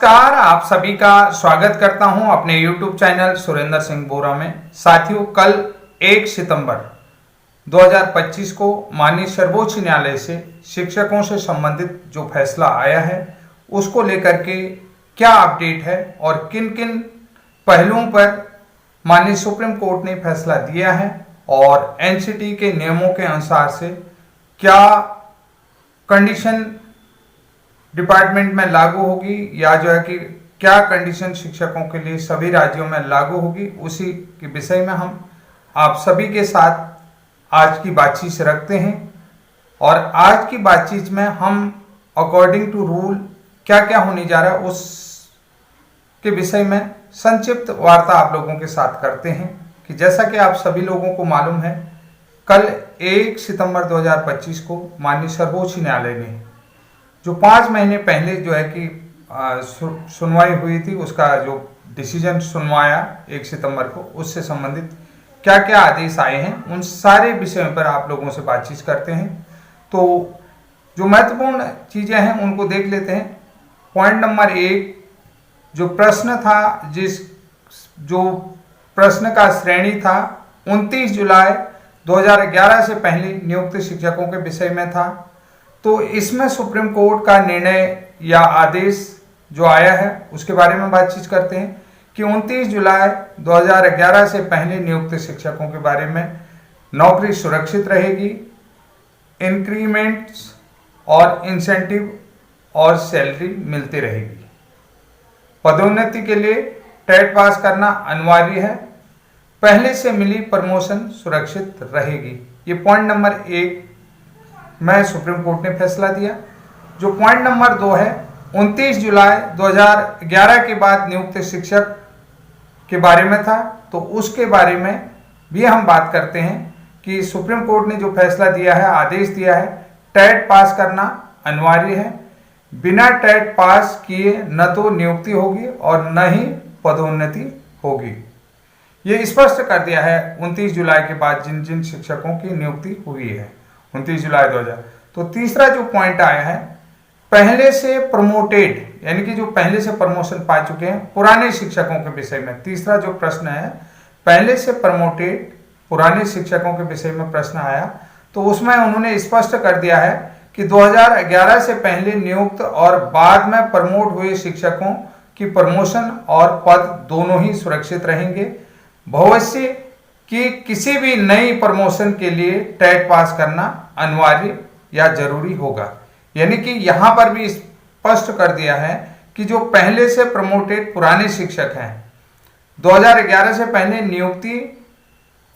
नमस्कार, आप सभी का स्वागत करता हूं अपने YouTube चैनल सुरेंद्र सिंह बोरा में। साथियों, कल 1 सितंबर 2025 को माननीय सर्वोच्च न्यायालय से शिक्षकों से संबंधित जो फैसला आया है उसको लेकर के क्या अपडेट है और किन किन पहलुओं पर माननीय सुप्रीम कोर्ट ने फैसला दिया है और एनसीटी के नियमों के अनुसार से क्या कंडीशन डिपार्टमेंट में लागू होगी या जो है कि क्या कंडीशन शिक्षकों के लिए सभी राज्यों में लागू होगी, उसी के विषय में हम आप सभी के साथ आज की बातचीत रखते हैं। और आज की बातचीत में हम अकॉर्डिंग टू रूल क्या क्या होने जा रहा है उस के विषय में संक्षिप्त वार्ता आप लोगों के साथ करते हैं। कि जैसा कि आप सभी लोगों को मालूम है, कल 1 सितंबर 2025 को माननीय सर्वोच्च न्यायालय ने जो 5 महीने पहले जो है कि सुनवाई हुई थी, उसका जो डिसीजन सुनवाया 1 सितंबर को, उससे संबंधित क्या क्या आदेश आए हैं उन सारे विषयों पर आप लोगों से बातचीत करते हैं। तो जो महत्वपूर्ण चीज़ें हैं उनको देख लेते हैं। पॉइंट नंबर 1, जो प्रश्न था, जो प्रश्न का श्रेणी था 29 जुलाई 2011 से पहले नियुक्त शिक्षकों के विषय में था। तो इसमें सुप्रीम कोर्ट का निर्णय या आदेश जो आया है उसके बारे में बातचीत करते हैं कि 29 जुलाई 2011 से पहले नियुक्त शिक्षकों के बारे में नौकरी सुरक्षित रहेगी, इंक्रीमेंट्स और इंसेंटिव और सैलरी मिलती रहेगी। पदोन्नति के लिए टेट पास करना अनिवार्य है, पहले से मिली प्रमोशन सुरक्षित रहेगी। ये पॉइंट नंबर 1 में सुप्रीम कोर्ट ने फैसला दिया। जो पॉइंट नंबर 2 है, 29 जुलाई 2011 के बाद नियुक्त शिक्षक के बारे में था, तो उसके बारे में भी हम बात करते हैं कि सुप्रीम कोर्ट ने जो फैसला दिया है, आदेश दिया है, टेट पास करना अनिवार्य है, बिना टेट पास किए न तो नियुक्ति होगी और न ही पदोन्नति होगी। ये स्पष्ट कर दिया है 29 जुलाई के बाद जिन जिन शिक्षकों की नियुक्ति हुई है 29 जुलाई 2000। तो तीसरा जो पॉइंट आया है, पहले से प्रमोटेड यानी कि जो पहले से प्रमोशन पा चुके हैं पुराने शिक्षकों के विषय में। तीसरा जो प्रश्न है, पहले से प्रमोटेड पुराने शिक्षकों के विषय में प्रश्न आया, तो उसमें उन्होंने स्पष्ट कर दिया है कि 2011 से पहले नियुक्त और बाद में प्रमोट हुए शिक्षकों की प्रमोशन और पद दोनों ही सुरक्षित रहेंगे। भविष्य कि किसी भी नई प्रमोशन के लिए टेट पास करना अनिवार्य या जरूरी होगा। यानी कि यहां पर भी स्पष्ट कर दिया है कि जो पहले से प्रमोटेड पुराने शिक्षक हैं, 2011 से पहले नियुक्ति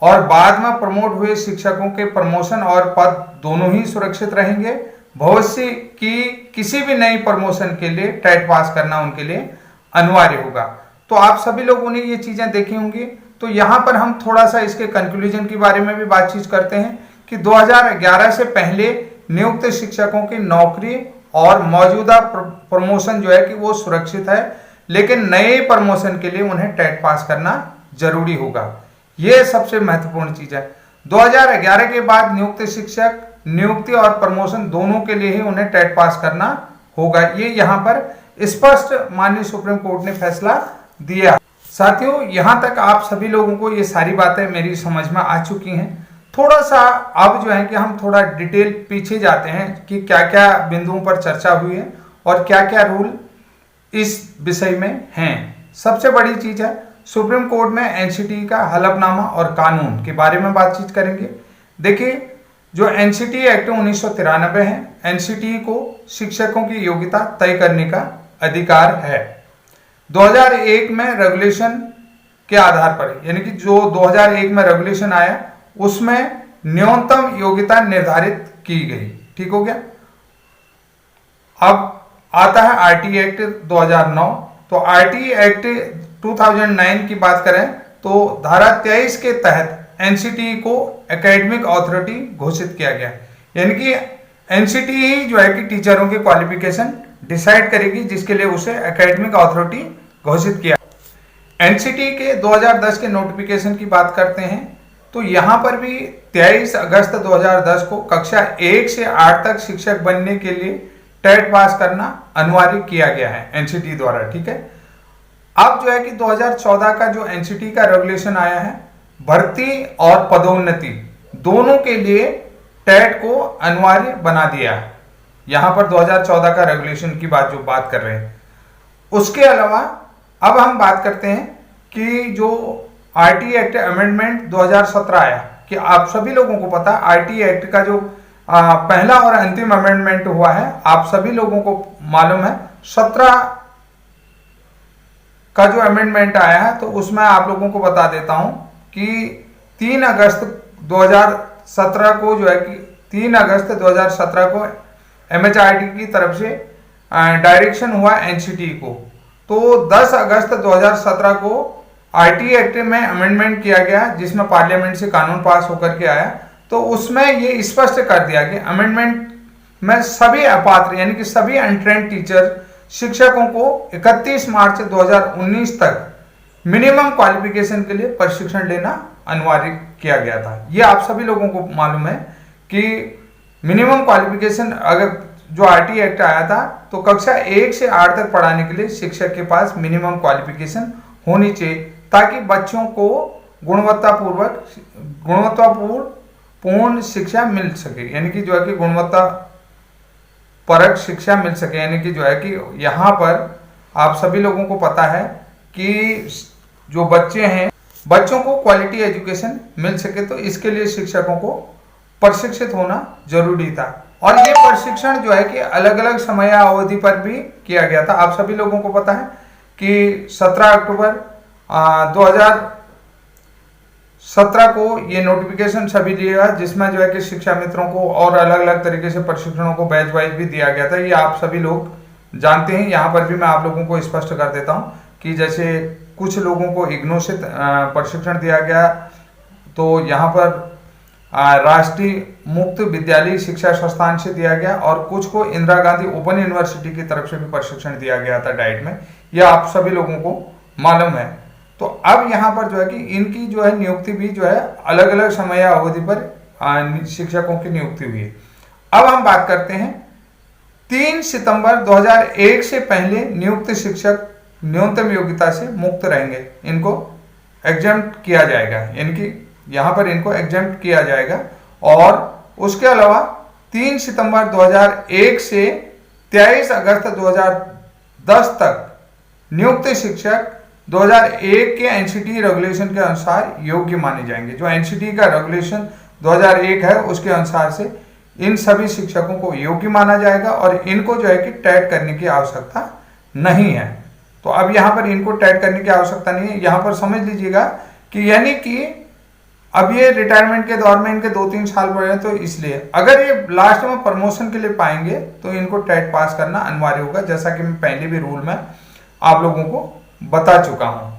और बाद में प्रमोट हुए शिक्षकों के प्रमोशन और पद दोनों ही सुरक्षित रहेंगे। भविष्य की किसी भी नई प्रमोशन के लिए टेट पास करना उनके लिए अनिवार्य होगा। तो आप सभी लोगों ने ये चीजें देखी होंगी। तो यहाँ पर हम थोड़ा सा इसके कंक्लूजन के बारे में भी बातचीत करते हैं कि 2011 से पहले नियुक्त शिक्षकों की नौकरी और मौजूदा प्रमोशन जो है कि वो सुरक्षित है, लेकिन नए प्रमोशन के लिए उन्हें टेट पास करना जरूरी होगा। ये सबसे महत्वपूर्ण चीज है। 2011 के बाद नियुक्त शिक्षक नियुक्ति और प्रमोशन दोनों के लिए ही उन्हें टेट पास करना होगा। ये यहाँ पर स्पष्ट माननीय सुप्रीम कोर्ट ने फैसला दिया। साथियों, यहां तक आप सभी लोगों को ये सारी बातें मेरी समझ में आ चुकी हैं। थोड़ा सा अब जो है कि हम थोड़ा डिटेल पीछे जाते हैं कि क्या क्या बिंदुओं पर चर्चा हुई है और क्या क्या रूल इस विषय में हैं। सबसे बड़ी चीज है, सुप्रीम कोर्ट में एनसीटी का हलफनामा और कानून के बारे में बातचीत करेंगे। देखिए, जो एनसीटी एक्ट 1993 है, एनसीटी को शिक्षकों की योग्यता तय करने का अधिकार है। 2001 में रेगुलेशन के आधार पर, यानी कि जो 2001 में रेगुलेशन आया उसमें न्यूनतम योग्यता निर्धारित की गई। ठीक हो गया। अब आता है आरटी एक्ट 2009। तो आरटी एक्ट 2009 की बात करें तो धारा 23 के तहत एनसीटी को एकेडमिक अथॉरिटी घोषित किया गया। यानी कि एनसीटी ही जो है कि टीचरों की क्वालिफिकेशन डिसाइड करेगी, जिसके लिए उसे एकेडमिक अथॉरिटी घोषित किया। एनसीटी के 2010 के नोटिफिकेशन की बात करते हैं तो यहां पर भी 23 अगस्त 2010 को कक्षा 1 से 8 तक शिक्षक बनने के लिए टेट पास करना अनिवार्य किया गया है एनसीटी द्वारा, ठीक है। अब जो है कि 2014 का जो एनसीटी का रेगुलेशन आया है, भर्ती और पदोन्नति दोनों के लिए टेट को अनिवार्य बना दिया है। यहां पर 2014 का रेगुलेशन की बात कर रहे हैं। उसके अलावा अब हम बात करते हैं कि जो आरटी एक्ट अमेंडमेंट 2017 आया, कि आप सभी लोगों को पता है आरटी एक्ट का जो पहला और अंतिम अमेंडमेंट हुआ है, आप सभी लोगों को मालूम है 17 का जो अमेंडमेंट आया है, तो उसमें आप लोगों को बता देता हूं कि 3 अगस्त 2017 को जो है कि 3 अगस्त 2017 को एमएचआरडी की तरफ से डायरेक्शन हुआ एनसीटी को, तो 10 अगस्त 2017 को आरटी एक्ट में अमेंडमेंट किया गया, जिसमें पार्लियामेंट से कानून पास होकर के आया। तो उसमें ये स्पष्ट कर दिया कि अमेंडमेंट में सभी अपात्र यानी कि सभी अनट्रेंड टीचर शिक्षकों को 31 मार्च 2019 तक मिनिमम क्वालिफिकेशन के लिए प्रशिक्षण लेना अनिवार्य किया गया था। ये आप सभी लोगों को मालूम है कि मिनिमम क्वालिफिकेशन अगर जो आरटी एक्ट आया था, तो कक्षा 1 से 8 तक पढ़ाने के लिए शिक्षक के पास मिनिमम क्वालिफिकेशन होनी चाहिए, ताकि बच्चों को गुणवत्तापूर्ण शिक्षा मिल सके, यानी कि जो है कि गुणवत्ता परक शिक्षा मिल सके। यानी कि जो है कि यहाँ पर आप सभी लोगों को पता है कि जो बच्चे हैं, बच्चों को क्वालिटी एजुकेशन मिल सके, तो इसके लिए शिक्षकों को प्रशिक्षित होना जरूरी था। और ये प्रशिक्षण जो है कि अलग अलग समय अवधि पर भी किया गया था। आप सभी लोगों को पता है कि 17 अक्टूबर 2017 को ये नोटिफिकेशन सभी दिया, जिसमें जो है कि शिक्षा मित्रों को और अलग अलग तरीके से प्रशिक्षणों को बैच वाइज भी दिया गया था। ये आप सभी लोग जानते हैं। यहाँ पर भी मैं आप लोगों को स्पष्ट कर देता हूँ कि जैसे कुछ लोगों को इग्नू से प्रशिक्षण दिया गया, तो यहाँ पर राष्ट्रीय मुक्त विद्यालय शिक्षा संस्थान से दिया गया, और कुछ को इंदिरा गांधी ओपन यूनिवर्सिटी की तरफ से भी प्रशिक्षण दिया गया था डाइट में। यह आप सभी लोगों को मालूम है। तो अब यहाँ पर जो है कि इनकी जो है नियुक्ति भी जो है अलग अलग समय अवधि पर शिक्षकों की नियुक्ति हुई है। अब हम बात करते हैं 3 सितंबर 2001 से पहले नियुक्त शिक्षक न्यूनतम योग्यता से मुक्त रहेंगे, इनको एग्जेम्प्ट किया जाएगा, यानी कि यहाँ पर इनको एग्जेम्प्ट किया जाएगा। और उसके अलावा 3 सितंबर 2001 से 23 अगस्त 2010 तक नियुक्त शिक्षक 2001 के एनसीटी रेगुलेशन के अनुसार योग्य माने जाएंगे। जो एनसीटी का रेगुलेशन 2001 है, उसके अनुसार से इन सभी शिक्षकों को योग्य माना जाएगा, और इनको जो है कि टेट करने की आवश्यकता नहीं है। तो अब यहाँ पर इनको टेट करने की आवश्यकता नहीं है। यहाँ पर समझ लीजिएगा कि यानी कि अब ये रिटायरमेंट के दौर में इनके 2-3 साल पड़े हैं, तो इसलिए अगर ये लास्ट में प्रमोशन के लिए पाएंगे तो इनको टेट पास करना अनिवार्य होगा, जैसा कि मैं पहले भी रूल में आप लोगों को बता चुका हूं।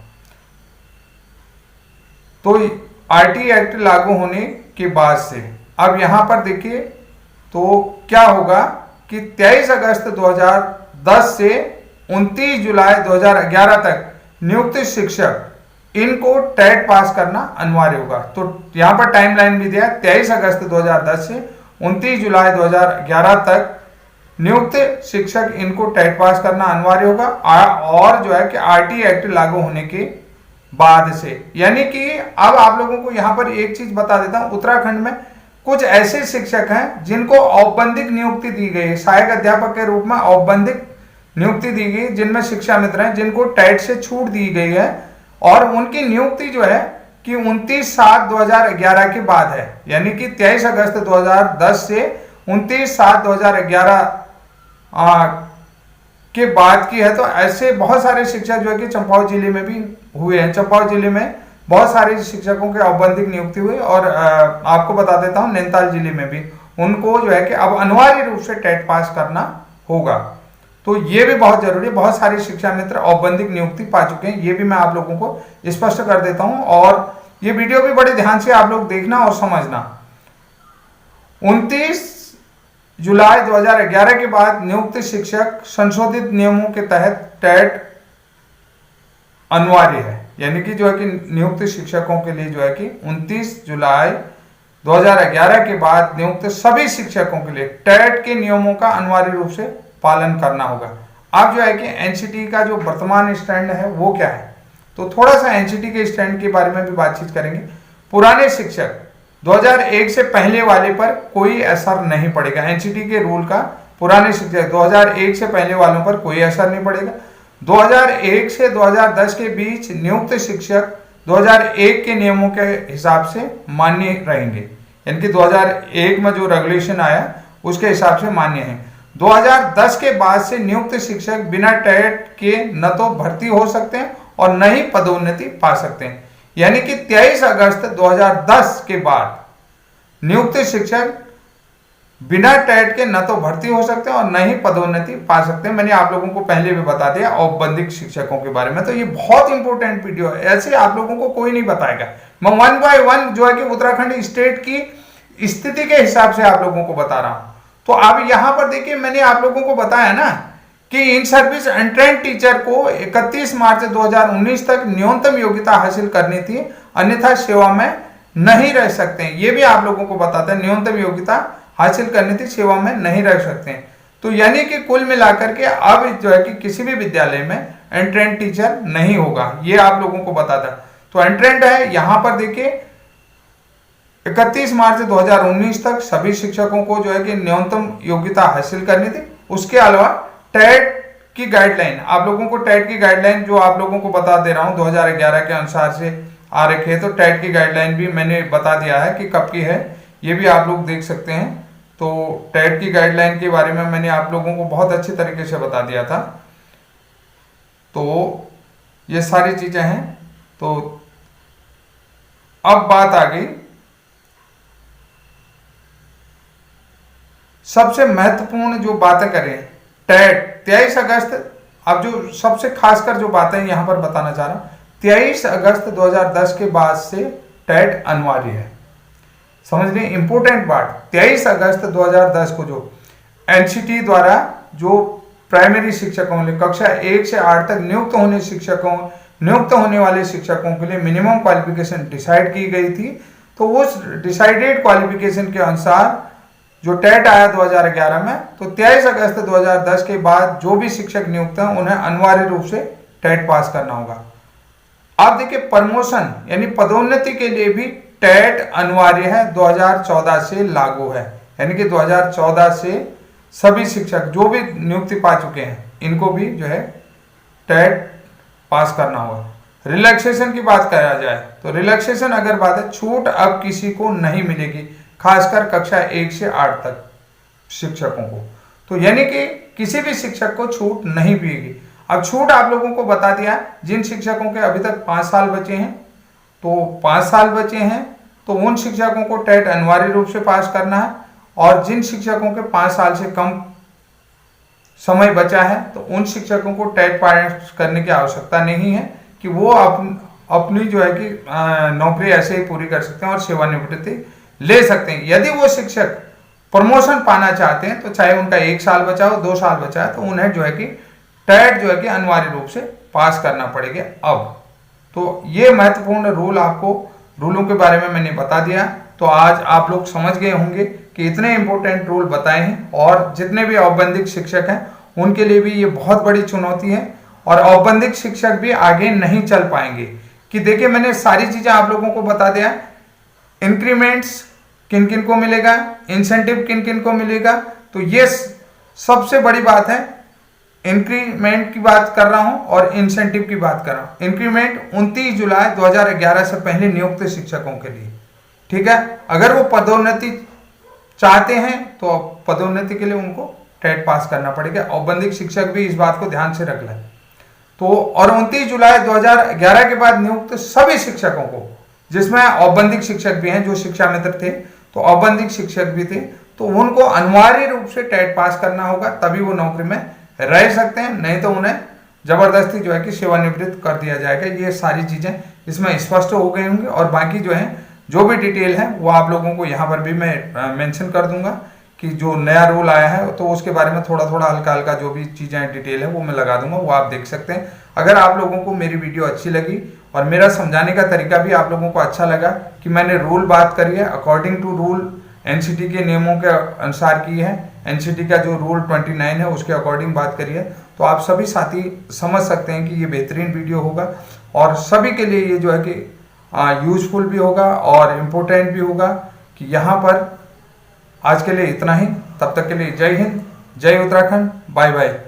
तो आरटी एक्ट लागू होने के बाद से अब यहां पर देखिए तो क्या होगा कि 23 अगस्त 2010 से 29 जुलाई 2011 तक नियुक्त शिक्षक इनको टेट पास करना अनिवार्य होगा। तो यहां पर टाइमलाइन भी दिया है, 23 अगस्त 2010 से 29 जुलाई 2011 तक नियुक्त शिक्षक इनको टेट पास करना अनिवार्य होगा। और जो है कि आरटी एक्ट लागू होने के बाद से, यानी कि अब आप लोगों को यहां पर एक चीज बता देता हूं, उत्तराखंड में कुछ ऐसे शिक्षक हैं जिनको औपबंधिक नियुक्ति दी गई है, सहायक अध्यापक के रूप में औपबंधिक नियुक्ति दी गई, जिनमें शिक्षा मित्र हैं जिनको टेट से छूट दी गई है, और उनकी नियुक्ति जो है कि 29/7/2011 के बाद है, यानी कि 23 अगस्त 2010 से 29/7/2011 के बाद की है। तो ऐसे बहुत सारे शिक्षक जो है कि चंपावत जिले में भी हुए हैं। चंपावत जिले में बहुत सारे शिक्षकों के औपबंधिक नियुक्ति हुई, और आपको बता देता हूं नैनीताल जिले में भी उनको जो है कि अब अनिवार्य रूप से टेट पास करना होगा। तो ये भी बहुत जरूरी है। बहुत सारे शिक्षा मित्र औपबंधिक नियुक्ति पा चुके हैं, ये भी मैं आप लोगों को स्पष्ट कर देता हूं, और ये वीडियो भी बड़े ध्यान से आप लोग देखना और समझना। 29 जुलाई 2011 के बाद नियुक्त शिक्षक संशोधित नियमों के तहत टेट अनिवार्य है, यानी कि जो है कि नियुक्त शिक्षकों के लिए जो है कि 29 जुलाई 2011 के बाद नियुक्त सभी शिक्षकों के लिए टेट के नियमों का अनिवार्य रूप से पालन करना होगा। अब जो है कि एनसीटी का जो वर्तमान स्टैंड है वो क्या है, तो थोड़ा सा एनसीटी के स्टैंड के बारे में भी बातचीत करेंगे। पुराने शिक्षक 2001 से पहले वाले पर कोई असर नहीं पड़ेगा। एनसीटी के रूल का पुराने शिक्षक 2001 से पहले वालों पर कोई असर नहीं पड़ेगा। 2001 से 2010 के बीच नियुक्त शिक्षक 2001 के नियमों के हिसाब से मान्य रहेंगे, यानी कि 2001 में जो रेगुलेशन आया उसके हिसाब से मान्य है। 2010 के बाद से नियुक्त शिक्षक बिना टेट के न तो भर्ती हो सकते हैं और न ही पदोन्नति पा सकते हैं, यानी कि 23 अगस्त 2010 के बाद नियुक्त शिक्षक बिना टेट के न तो भर्ती हो सकते हैं और न ही पदोन्नति पा सकते हैं। मैंने आप लोगों को पहले भी बता दिया औपबंधिक शिक्षकों के बारे में, तो ये बहुत इंपॉर्टेंट वीडियो है, ऐसे आप लोगों को कोई नहीं बताएगा। मैं 1 बाय 1 जो है कि उत्तराखंड स्टेट की स्थिति के हिसाब से आप लोगों को बता रहा हूं। तो अब यहां पर देखिए, मैंने आप लोगों को बताया ना कि इन सर्विस एंट्रेंस टीचर को 31 मार्च 2019 तक न्यूनतम योग्यता हासिल करनी थी, अन्यथा सेवा में नहीं रह सकते हैं। ये भी आप लोगों को बताते हैं, न्यूनतम योग्यता हासिल करनी थी, सेवा में नहीं रह सकते हैं। तो यानी कि कुल मिलाकर के अब जो है कि किसी भी विद्यालय में एंट्रेंस टीचर नहीं होगा, ये आप लोगों को बताता। तो एंट्रेंस है यहां पर देखिए 31 मार्च 2019 तक सभी शिक्षकों को जो है कि न्यूनतम योग्यता हासिल करनी थी। उसके अलावा टेट की गाइडलाइन, आप लोगों को टेट की गाइडलाइन जो आप लोगों को बता दे रहा हूं 2011 के अनुसार से आ रखे है, तो टेट की गाइडलाइन भी मैंने बता दिया है कि कब की है, ये भी आप लोग देख सकते हैं। तो टेट की गाइडलाइन के बारे में मैंने आप लोगों को बहुत अच्छी तरीके से बता दिया था। तो ये सारी चीजें हैं। तो अब बात आ गई सबसे महत्वपूर्ण जो बातें करें टेट 23 अगस्त। अब जो सबसे खासकर जो बातें यहां पर बताना चाह रहा हूं, 23 अगस्त 2010 के बाद से टेट अनिवार्य है। समझ रहे, इंपोर्टेंट बात, 23 अगस्त 2010 को जो एनसीटी द्वारा जो प्राइमरी शिक्षकों के लिए कक्षा 1 से 8 तक नियुक्त होने वाले शिक्षकों के लिए मिनिमम क्वालिफिकेशन डिसाइड की गई थी। तो उस डिसाइडेड क्वालिफिकेशन के अनुसार जो टेट आया 2011 में, तो 23 अगस्त 2010 के बाद जो भी शिक्षक नियुक्त हैं उन्हें अनिवार्य रूप से टेट पास करना होगा। अब देखिए प्रमोशन यानी पदोन्नति के लिए भी टेट अनिवार्य है, 2014 से लागू है, यानी कि 2014 से सभी शिक्षक जो भी नियुक्ति पा चुके हैं इनको भी जो है टेट पास करना होगा। रिलैक्सेशन की बात करा जाए तो रिलैक्सेशन अगर बात है, छूट अब किसी को नहीं मिलेगी, खासकर कक्षा 1 से 8 तक शिक्षकों को। तो यानी कि किसी भी शिक्षक को छूट नहीं मिलेगी। अब छूट आप लोगों को बता दिया, जिन शिक्षकों के अभी तक 5 साल बचे हैं, तो 5 साल बचे हैं तो उन शिक्षकों को टेट अनिवार्य रूप से पास करना है, और जिन शिक्षकों के 5 साल से कम समय बचा है तो उन शिक्षकों को टेट पास करने की आवश्यकता नहीं है, कि वो अपनी जो है कि नौकरी ऐसे ही पूरी कर सकते हैं और सेवानिवृत्ति ले सकते हैं। यदि वो शिक्षक प्रमोशन पाना चाहते हैं तो चाहे उनका 1 साल बचा हो 2 साल बचा है, तो उन्हें जो है कि टेट जो है कि अनिवार्य रूप से पास करना पड़ेगा। अब तो ये महत्वपूर्ण रूल, आपको रूलों के बारे में मैंने बता दिया। तो आज आप लोग समझ गए होंगे कि इतने इंपॉर्टेंट रूल बताए हैं, और जितने भी औपबंधिक शिक्षक हैं उनके लिए भी ये बहुत बड़ी चुनौती है, और औपबंधिक शिक्षक भी आगे नहीं चल पाएंगे। कि देखिए मैंने सारी चीजें आप लोगों को बता दिया, इंक्रीमेंट्स किन किन को मिलेगा, इंसेंटिव किन किन को मिलेगा। तो ये सबसे बड़ी बात है, इंक्रीमेंट की बात कर रहा हूं और इंसेंटिव की बात कर रहा हूं। इंक्रीमेंट 29 जुलाई 2011 से पहले नियुक्त शिक्षकों के लिए, ठीक है। अगर वो पदोन्नति चाहते हैं तो पदोन्नति के लिए उनको टेट पास करना पड़ेगा। औपबंधिक शिक्षक भी इस बात को ध्यान से रख लें। तो और 29 जुलाई 2011 के बाद नियुक्त सभी शिक्षकों को, जिसमें औपबंधिक शिक्षक भी हैं जो शिक्षा मित्र थे, तो औपबंधिक शिक्षक भी थे, तो उनको अनिवार्य रूप से टेट पास करना होगा, तभी वो नौकरी में रह सकते हैं, नहीं तो उन्हें जबरदस्ती जो है कि सेवानिवृत्त कर दिया जाएगा। ये सारी चीजें इसमें स्पष्ट हो गई होंगी, और बाकी जो है जो भी डिटेल है वो आप लोगों को यहाँ पर भी मैं मेंशन कर दूंगा कि जो नया रूल आया है, तो उसके बारे में थोड़ा थोड़ा हल्का हल्का जो भी चीजें डिटेल है वो मैं लगा दूंगा, वो आप देख सकते हैं। अगर आप लोगों को मेरी वीडियो अच्छी लगी और मेरा समझाने का तरीका भी आप लोगों को अच्छा लगा, कि मैंने रूल बात करी है अकॉर्डिंग टू रूल एनसीटी के नियमों के अनुसार की है, एनसीटी का जो रूल 29 है उसके अकॉर्डिंग बात करिए, तो आप सभी साथी समझ सकते हैं कि ये बेहतरीन वीडियो होगा और सभी के लिए ये जो है कि यूजफुल भी होगा और इम्पोर्टेंट भी होगा। कि यहाँ पर आज के लिए इतना ही, तब तक के लिए जय हिंद, जय उत्तराखंड, बाय बाय।